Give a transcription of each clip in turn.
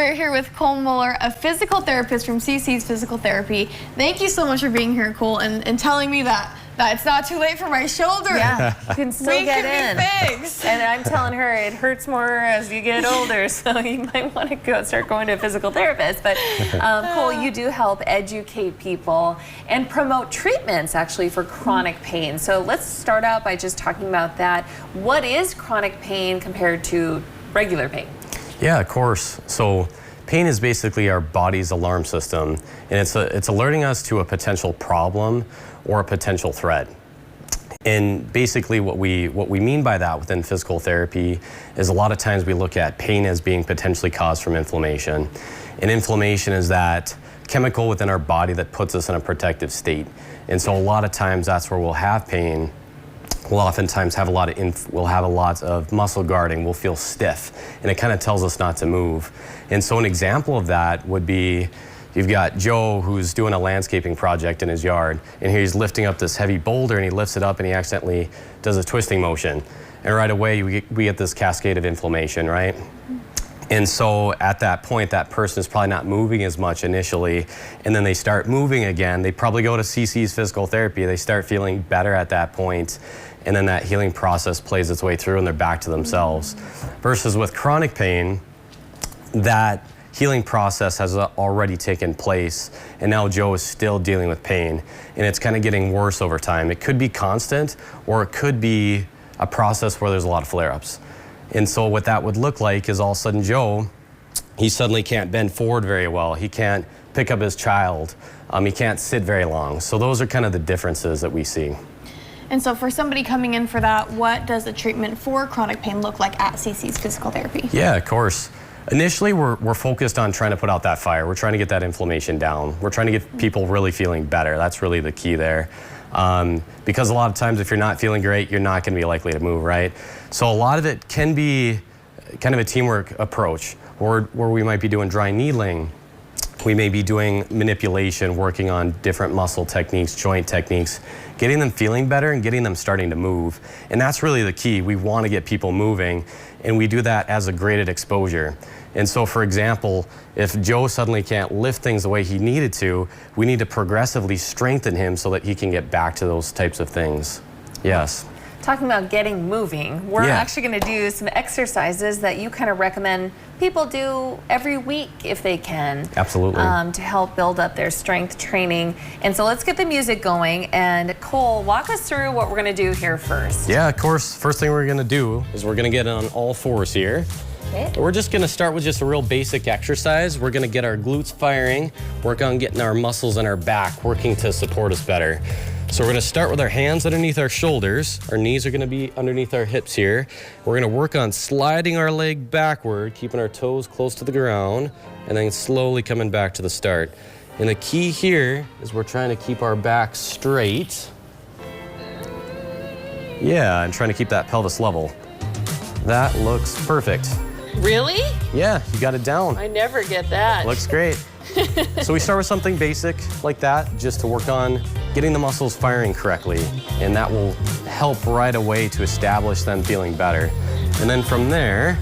We're here with Cole Muller, a physical therapist from CC's Physical Therapy. Thank you so much for being here, Cole, and telling me that it's not too late for my shoulder. Yeah, you can still get in. Be fixed. And I'm telling her it hurts more as you get older, so you might want to start going to a physical therapist. But Cole, you do help educate people and promote treatments actually for chronic pain. So let's start out by just talking about that. What is chronic pain compared to regular pain? Yeah, of course. So pain is basically our body's alarm system, and it's alerting us to a potential problem or a potential threat. And basically what we mean by that within physical therapy is a lot of times we look at pain as being potentially caused from inflammation. And inflammation is that chemical within our body that puts us in a protective state. And so a lot of times that's where we'll have pain. We'll oftentimes have a lot of muscle guarding. We'll feel stiff, and it kind of tells us not to move. And so an example of that would be, you've got Joe who's doing a landscaping project in his yard, and he's lifting up this heavy boulder, and he lifts it up, and he accidentally does a twisting motion. And right away, we get this cascade of inflammation, right? And so at that point, that person is probably not moving as much initially, and then they start moving again. They probably go to CC's Physical Therapy. They start feeling better at that point, and then that healing process plays its way through and they're back to themselves. Versus with chronic pain, that healing process has already taken place, and now Joe is still dealing with pain, and it's kind of getting worse over time. It could be constant, or it could be a process where there's a lot of flare-ups. And so what that would look like is all of a sudden Joe, he suddenly can't bend forward very well. He can't pick up his child. He can't sit very long. So those are kind of the differences that we see. And so for somebody coming in for that, what does the treatment for chronic pain look like at CC's Physical Therapy? Yeah, of course. Initially, we're focused on trying to put out that fire. We're trying to get that inflammation down. We're trying to get people really feeling better. That's really the key there. Because a lot of times if you're not feeling great, you're not going to be likely to move, right? So a lot of it can be kind of a teamwork approach, where we might be doing dry needling. We may be doing manipulation, working on different muscle techniques, joint techniques, getting them feeling better and getting them starting to move. And that's really the key. We want to get people moving, and we do that as a graded exposure. And so, for example, if Joe suddenly can't lift things the way he needed to, we need to progressively strengthen him so that he can get back to those types of things. Yes. Talking about getting moving, we're actually going to do some exercises that you kind of recommend people do every week if they can. Absolutely. To help build up their strength training. And so let's get the music going. And Cole, walk us through what we're going to do here first. Yeah, of course. First thing we're going to do is we're going to get on all fours here. Okay. We're just going to start with just a real basic exercise. We're going to get our glutes firing, work on getting our muscles in our back working to support us better. So we're going to start with our hands underneath our shoulders. Our knees are going to be underneath our hips here. We're going to work on sliding our leg backward, keeping our toes close to the ground, and then slowly coming back to the start. And the key here is we're trying to keep our back straight. Yeah, and trying to keep that pelvis level. That looks perfect. Really? Yeah, you got it down. I never get that. Looks great. So we start with something basic like that, just to work on getting the muscles firing correctly, and that will help right away to establish them feeling better. And then from there,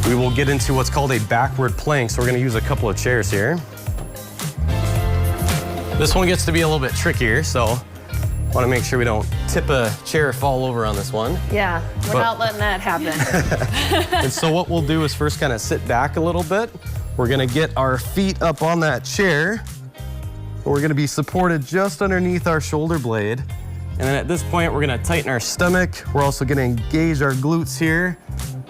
we will get into what's called a backward plank. So we're going to use a couple of chairs here. This one gets to be a little bit trickier, so I want to make sure we don't tip a chair or fall over on this one. Yeah, we're not letting that happen. And so what we'll do is first kind of sit back a little bit. We're going to get our feet up on that chair. We're going to be supported just underneath our shoulder blade. And then at this point, we're going to tighten our stomach. We're also going to engage our glutes here.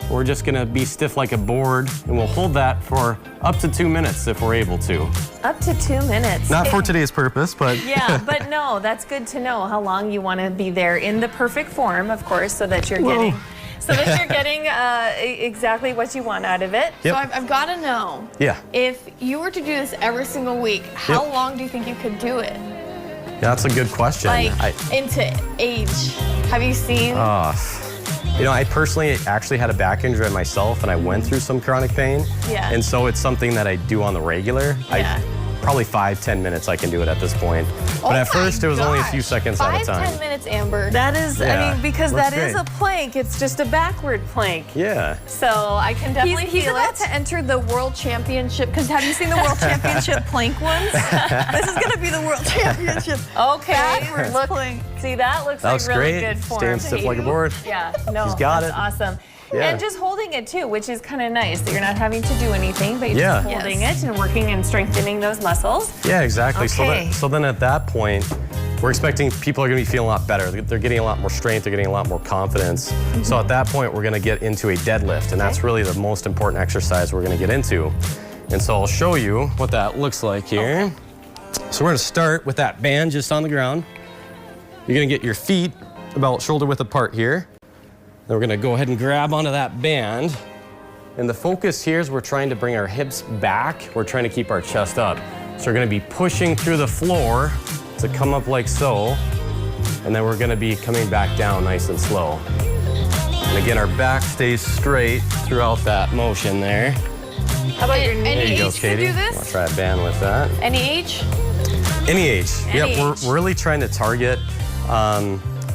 We're just going to be stiff like a board, and we'll hold that for up to 2 minutes if we're able to. Up to 2 minutes. Not for today's purpose, but... Yeah, but no, that's good to know how long you want to be there in the perfect form, of course, so that you're getting... So that you're getting exactly what you want out of it. Yep. So I've got to know, if you were to do this every single week, how long do you think you could do it? Yeah, that's a good question. Like, into age. Have you seen? You know, I personally actually had a back injury myself, and I went through some chronic pain. Yeah. And so it's something that I do on the regular. Yeah. probably 5-10 minutes I can do it at this point. But at first it was only a few seconds at a time. 5-10 minutes, Amber. That is, Yeah, I mean, because looks that is great. a plank. It's just a backward plank. Yeah. So I can definitely He's feel about it. to enter the World Championship, because have you seen the World Championship plank ones? This is going to be the World Championship. Okay, Backwards look, plank. see that looks That like looks really great. good form. Staying stiff like a board. Yeah, no, He's got that's it. awesome. Yeah. And just holding it too, which is kind of nice that you're not having to do anything, but you're Yeah. just holding it and working and strengthening those muscles. Yeah, exactly. Okay. So then at that point, we're expecting people are going to be feeling a lot better. They're getting a lot more strength. They're getting a lot more confidence. So at that point, we're going to get into a deadlift, and that's really the most important exercise we're going to get into. And so I'll show you what that looks like here. So we're going to start with that band just on the ground. You're going to get your feet about shoulder width apart here. Then we're going to go ahead and grab onto that band. And the focus here is we're trying to bring our hips back. We're trying to keep our chest up. So we're going to be pushing through the floor to come up like so. And then we're going to be coming back down nice and slow. And again, our back stays straight throughout that motion there. How about your knee? There Any you go, age can Katie. do this? I'll try a band with that. Any age? Any age. Any Yeah, age. we're really trying to target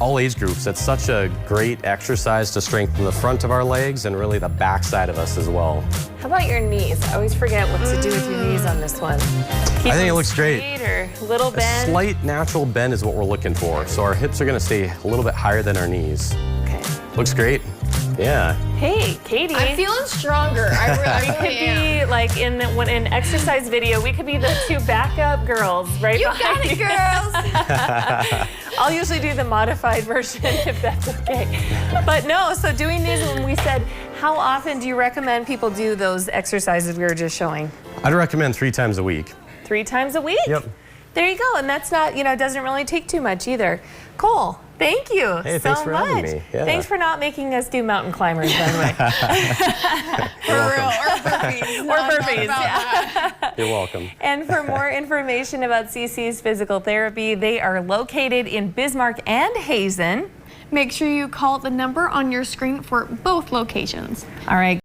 all age groups. It's such a great exercise to strengthen the front of our legs and really the back side of us as well. How about your knees? I always forget what to do with your knees on this one. Keep I think it them looks great. straight or little A bend? slight natural bend is what we're looking for. So our hips are going to stay a little bit higher than our knees. Okay. Looks great. Yeah. Hey, Katie. I'm feeling stronger. I We really could am. be like in an exercise video. We could be the two backup girls right You behind got it, girls. I'll usually do the modified version if that's okay. But no, so doing these, when we said, how often do you recommend people do those exercises we were just showing? I'd recommend 3 times a week. 3 times a week? Yep. There you go. And that's not, doesn't really take too much either. Cole, thank you Hey, so thanks for having much. me. Yeah. Thanks for not making us do mountain climbers, by the way. For real. Or burpees. Or No, I'm not burpees, about that. You're welcome. And for more information about CC's Physical Therapy, they are located in Bismarck and Hazen. Make sure you call the number on your screen for both locations. All right.